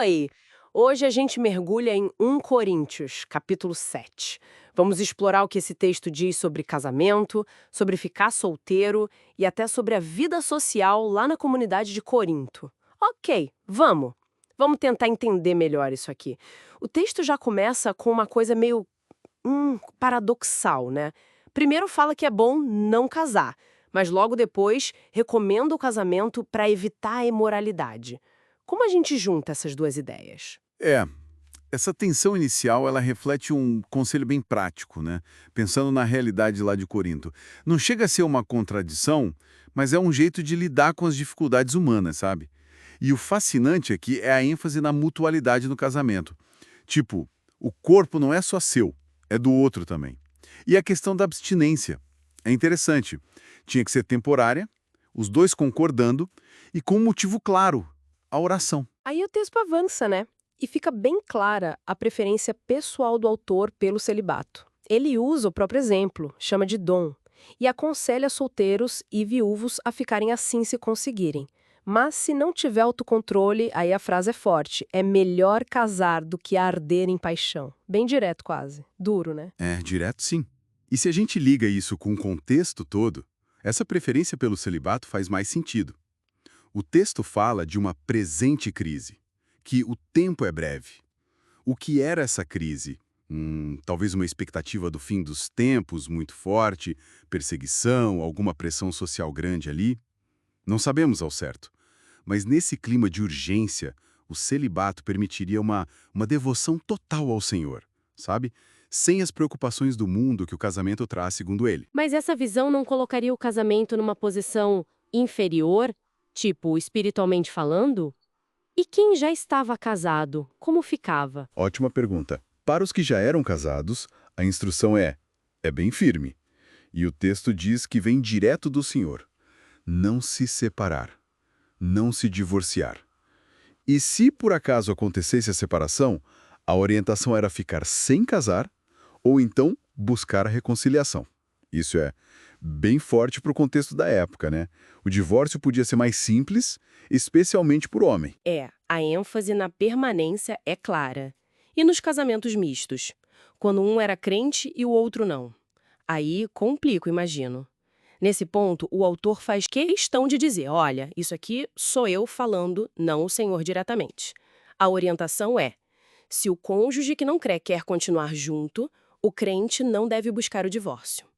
Oi! Hoje a gente mergulha em 1 Coríntios, capítulo 7. Vamos explorar o que esse texto diz sobre casamento, sobre ficar solteiro e até sobre a vida social lá na comunidade de Corinto. Ok, vamos! Vamos tentar entender melhor isso aqui. O texto já começa com uma coisa meio paradoxal, né? Primeiro fala que é bom não casar, mas logo depois recomenda o casamento para evitar a imoralidade. Como a gente junta essas duas ideias? É, essa tensão inicial, ela reflete um conselho bem prático, né? Pensando na realidade lá de Corinto. Não chega a ser uma contradição, mas é um jeito de lidar com as dificuldades humanas, sabe? E o fascinante aqui é a ênfase na mutualidade no casamento. Tipo, o corpo não é só seu, é do outro também. E a questão da abstinência. É interessante. Tinha que ser temporária, os dois concordando e com um motivo claro, a oração. Aí o texto avança, né? E fica bem clara a preferência pessoal do autor pelo celibato. Ele usa o próprio exemplo, chama de dom, e aconselha solteiros e viúvos a ficarem assim se conseguirem. Mas se não tiver autocontrole, aí a frase é forte, é melhor casar do que arder em paixão. Bem direto quase. Duro, né? É, direto sim. E se a gente liga isso com o contexto todo, essa preferência pelo celibato faz mais sentido. O texto fala de uma presente crise, que o tempo é breve. O que era essa crise? Talvez uma expectativa do fim dos tempos muito forte, perseguição, alguma pressão social grande ali? Não sabemos ao certo. Mas nesse clima de urgência, o celibato permitiria uma devoção total ao Senhor, sabe? Sem as preocupações do mundo que o casamento traz, segundo ele. Mas essa visão não colocaria o casamento numa posição inferior, tipo, espiritualmente falando? E quem já estava casado, como ficava? Ótima pergunta. Para os que já eram casados, a instrução é bem firme. E o texto diz que vem direto do Senhor. Não se separar, não se divorciar. E se por acaso acontecesse a separação, a orientação era ficar sem casar ou então buscar a reconciliação. Isso é bem forte para o contexto da época, né? O divórcio podia ser mais simples, especialmente por homem. A ênfase na permanência é clara. E nos casamentos mistos? Quando um era crente e o outro não. Aí complica, imagino. Nesse ponto, o autor faz questão de dizer, olha, isso aqui sou eu falando, não o Senhor diretamente. A orientação é, se o cônjuge que não crê quer continuar junto, o crente não deve buscar o divórcio.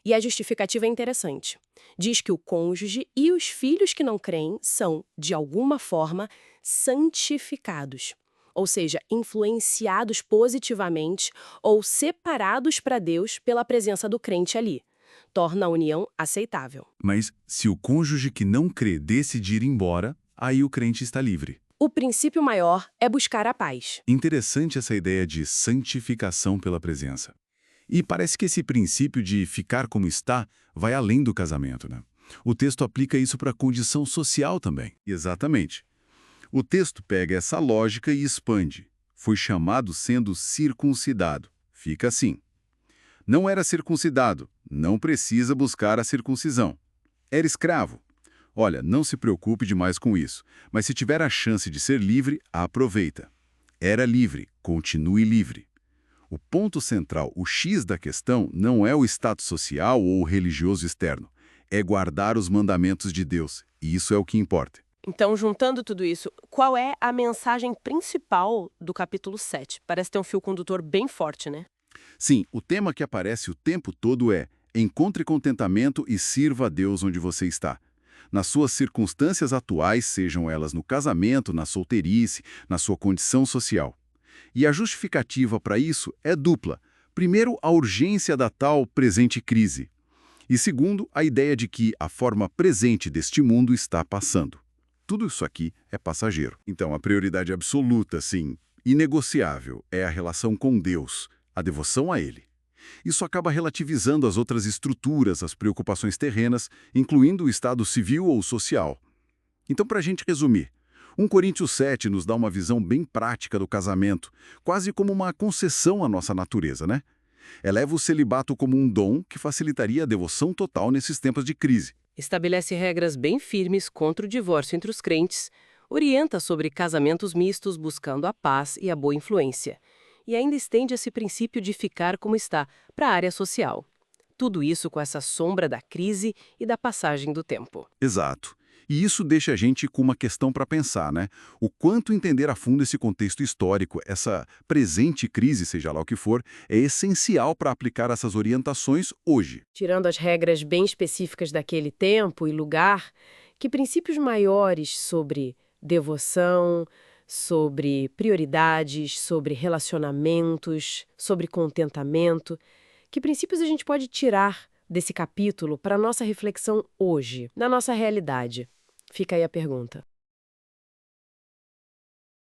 E a justificativa é interessante. Diz que o cônjuge e os filhos que não creem são, de alguma forma, santificados. Ou seja, influenciados positivamente ou separados para Deus pela presença do crente ali. Torna a união aceitável. Mas se o cônjuge que não crê decidir ir embora, aí o crente está livre. O princípio maior é buscar a paz. Interessante essa ideia de santificação pela presença. E parece que esse princípio de ficar como está vai além do casamento, né? O texto aplica isso para a condição social também. Exatamente. O texto pega essa lógica e expande. Foi chamado sendo circuncidado. Fica assim. Não era circuncidado, não precisa buscar a circuncisão. Era escravo. Olha, não se preocupe demais com isso, mas se tiver a chance de ser livre, a aproveita. Era livre, continue livre. O ponto central, o X da questão, não é o status social ou religioso externo. É guardar os mandamentos de Deus, e isso é o que importa. Então, juntando tudo isso, qual é a mensagem principal do capítulo 7? Parece ter um fio condutor bem forte, né? Sim, o tema que aparece o tempo todo é: encontre contentamento e sirva a Deus onde você está. Nas suas circunstâncias atuais, sejam elas no casamento, na solteirice, na sua condição social. E a justificativa para isso é dupla. Primeiro, a urgência da tal presente crise. E segundo, a ideia de que a forma presente deste mundo está passando. Tudo isso aqui é passageiro. Então, a prioridade absoluta, sim, inegociável, é a relação com Deus, a devoção a Ele. Isso acaba relativizando as outras estruturas, as preocupações terrenas, incluindo o estado civil ou social. Então, para a gente resumir, 1 Coríntios 7 nos dá uma visão bem prática do casamento, quase como uma concessão à nossa natureza, né? Eleva o celibato como um dom que facilitaria a devoção total nesses tempos de crise. Estabelece regras bem firmes contra o divórcio entre os crentes, orienta sobre casamentos mistos buscando a paz e a boa influência, e ainda estende esse princípio de ficar como está para a área social. Tudo isso com essa sombra da crise e da passagem do tempo. Exato. E isso deixa a gente com uma questão para pensar, né? O quanto entender a fundo esse contexto histórico, essa presente crise, seja lá o que for, é essencial para aplicar essas orientações hoje. Tirando as regras bem específicas daquele tempo e lugar, que princípios maiores sobre devoção, sobre prioridades, sobre relacionamentos, sobre contentamento, que princípios a gente pode tirar desse capítulo para a nossa reflexão hoje, na nossa realidade? Fica aí a pergunta.